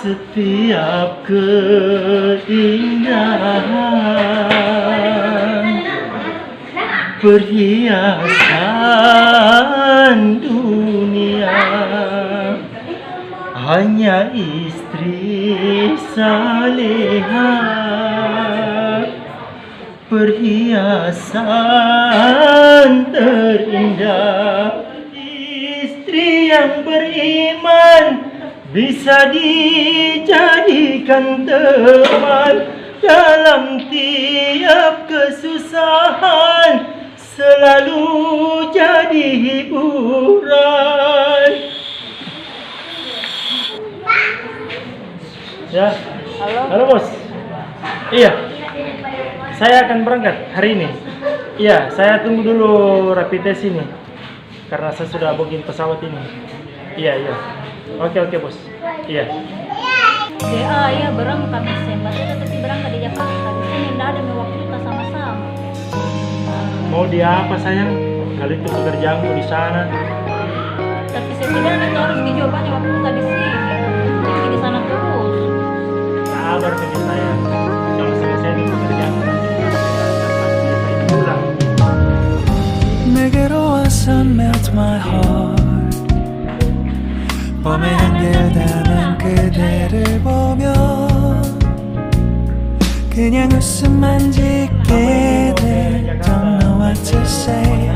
setiap keindahan, perhiasan dunia, hanya istri saleha, perhiasan terindah. Istri yang beriman bisa dijadikan teman dalam tiap kesusahan, selalu jadi hiburan. Ya, halo bos. Iya, saya akan berangkat hari ini. Iya, saya tunggu dulu rapid test ini karena saya sudah booking pesawat ini. Iya. Oke bos. Iya. Ya berangkat Desember, tapi berangkat di Jakarta. Di sini tidak ada waktu kita sama-sama. Mau di apa sayang? Kali itu pekerjaanku di sana. Tapi setidaknya itu harus dijawabannya waktu kita di sini. Jadi di sana terus. Sabar bagi saya. Kalau selesai di pekerjaan saya pulang. 내게로 와서 melt my heart. 봄에 한결담한 그대를 보며 그냥 웃음만 짓게 돼. Don't know what to say.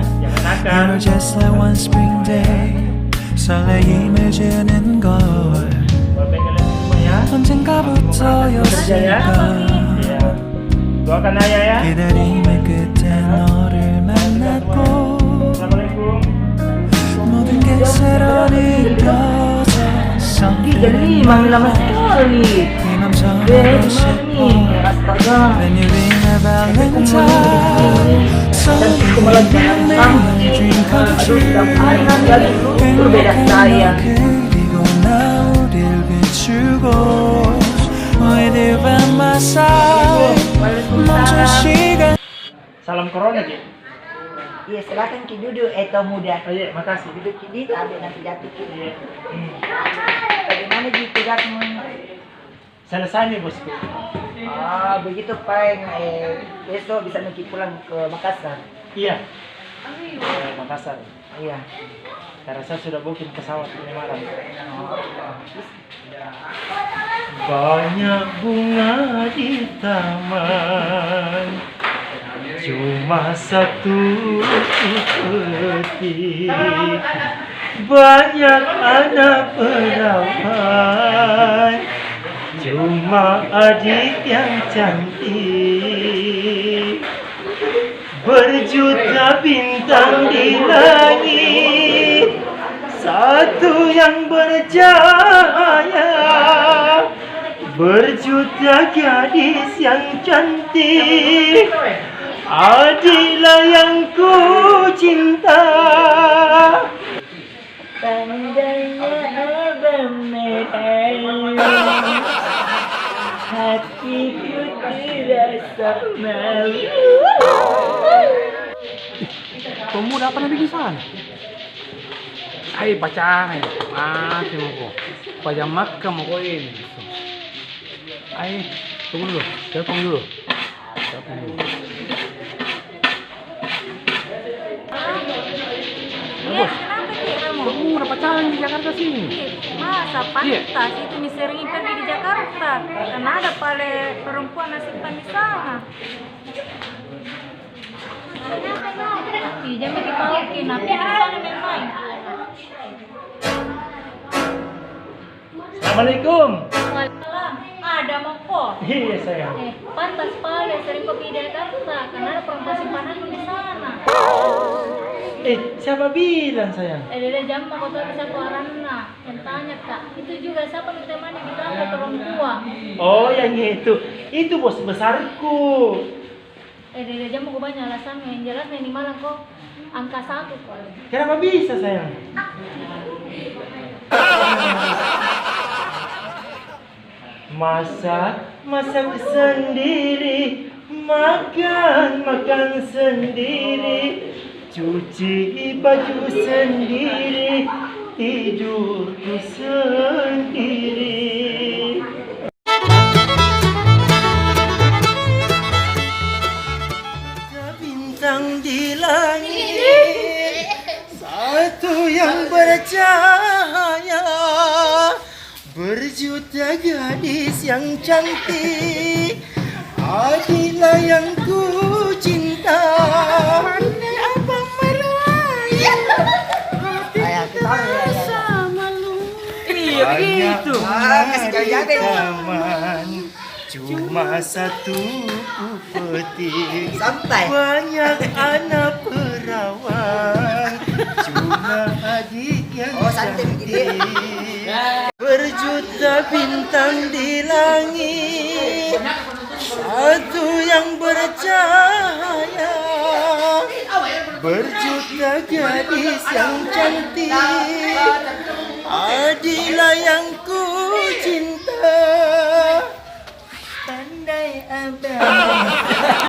You're just like one spring day. 설레임을 주는 걸 언젠가부터였을까. Doakan ayah ya. 기다림의 끝에 너를 만났고 모든 게 새로 느껴져. Jadi mami lama sekali. 네 맘처럼 싶어. When you ring a valentine, something make my dream come true. Berbeda saya. 그리고 나 우릴 비추고 너희들 by my side. 멈춘 시간. Salam corona Ki. Iya, silakan Ki duduk, Eto muda. Oh iya, makasih. Duduk Ki, ambil nanti jatuh Ki. Iya. Bagaimana Ki tugasmu? Selesai nih bosku. Ah, begitu Pak. Besok bisa Ki pulang ke Makassar. Iya. Makassar. Iya. Karena saya sudah booking pesawat ini malam. Banyak bunga di taman, cuma satu petik. Banyak anak perawan, cuma adik yang cantik. Berjuta bintang di langit, satu yang bercahaya. Berjuta gadis yang cantik, adiklah yang ku cinta. Tandanya abang merah, hatiku terasa malu. Pemuda apa nabi kisan? Hai pacaran, mati mau kok. Pajamak kamu kok ini. Hai, tunggu dulu, telepon dulu. Iya, kenapa Ki kamu? Kamu udah pacaran di Jakarta sini? Masa pantas itu nih sering pergi di Jakarta. Karena ada pale perempuan nasibkan di sana. Iya, jangan dipalkin, tapi di sana main-main. Assalamualaikum. Waalaikumsalam. Ada mongko. Iya sayang. Pantas pale sering pergi di Jakarta karena ada perempuan simpanan di sana. Siapa bilang sayang? Ada jam mau tahu siapa orangnya. Yang tanya kak, itu juga siapa yang ditemani di belakang orang tua. Oh yang itu bos besarku. Ada jam mau banyak alasan yang jelas yang di mana kok angka 1 kok. Kenapa bisa sayang? Masak sendiri, makan sendiri, cuci baju sendiri, tidurku sendiri. Berjuta gadis yang cantik, Adilah yang ku cinta. Pandai abang merayu, Iya begitu. Kasih gaya deh. Taman cuma satu petik, Santai. banyak anak perawan, cuma adik yang Oh, santai begitu. cantik. Berjuta bintang di langit, satu yang bercahaya. Berjuta gadis yang cantik, Adilah yang ku cinta. Pandai abang